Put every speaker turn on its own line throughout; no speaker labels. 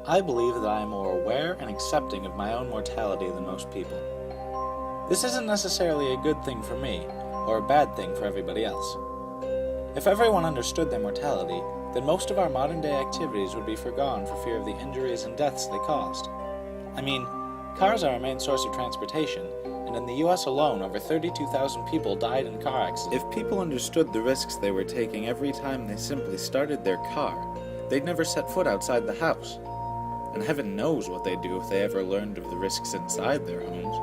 I believe that I am more aware and accepting of my own mortality than most people. This isn't necessarily a good thing for me, or a bad thing for everybody else. If everyone understood their mortality, then most of our modern-day activities would be forgone for fear of the injuries and deaths they caused. I mean, cars are our main source of transportation, and in the US alone, over 32,000 people died in car accidents. If people understood the risks they were taking every time they simply started their car, they'd never set foot outside the house. And heaven knows what they'd do if they ever learned of the risks inside their homes.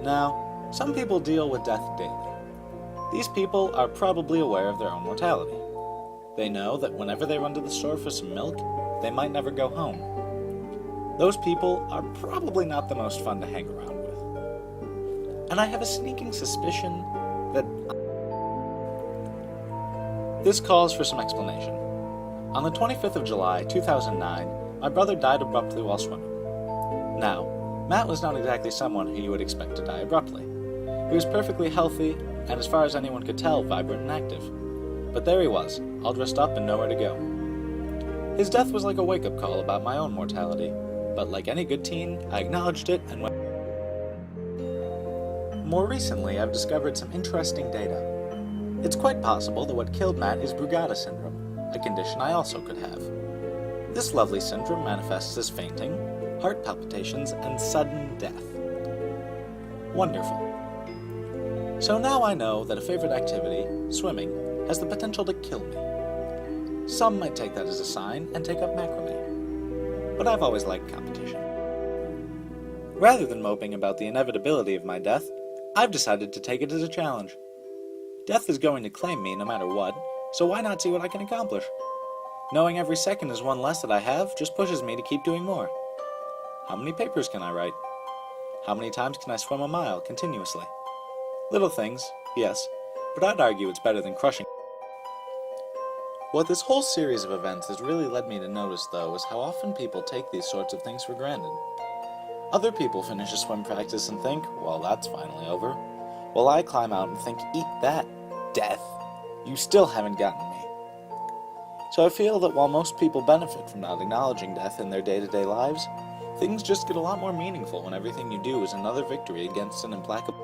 Now, some people deal with death daily. These people are probably aware of their own mortality. They know that whenever they run to the store for some milk, they might never go home. Those people are probably not the most fun to hang around with. And I have a sneaking suspicion that this calls for some explanation. On the 25th of July, 2009, my brother died abruptly while swimming. Now, Matt was not exactly someone who you would expect to die abruptly. He was perfectly healthy, and as far as anyone could tell, vibrant and active. But there he was, all dressed up and nowhere to go. His death was like a wake-up call about my own mortality, but like any good teen, I acknowledged it and went. More recently, I've discovered some interesting data. It's quite possible that what killed Matt is Brugada syndrome, a condition I also could have. This lovely syndrome manifests as fainting, heart palpitations, and sudden death. Wonderful. So now I know that a favorite activity, swimming, has the potential to kill me. Some might take that as a sign and take up macrame. But I've always liked competition. Rather than moping about the inevitability of my death, I've decided to take it as a challenge. Death is going to claim me no matter what, so why not see what I can accomplish? Knowing every second is one less that I have just pushes me to keep doing more. How many papers can I write? How many times can I swim a mile continuously? Little things, yes, but I'd argue it's better than crushing. What this whole series of events has really led me to notice, though, is how often people take these sorts of things for granted. Other people finish a swim practice and think, well, that's finally over. While I climb out and think, eat that, death. You still haven't gotten me. So I feel that while most people benefit from not acknowledging death in their day-to-day lives, things just get a lot more meaningful when everything you do is another victory against an implacable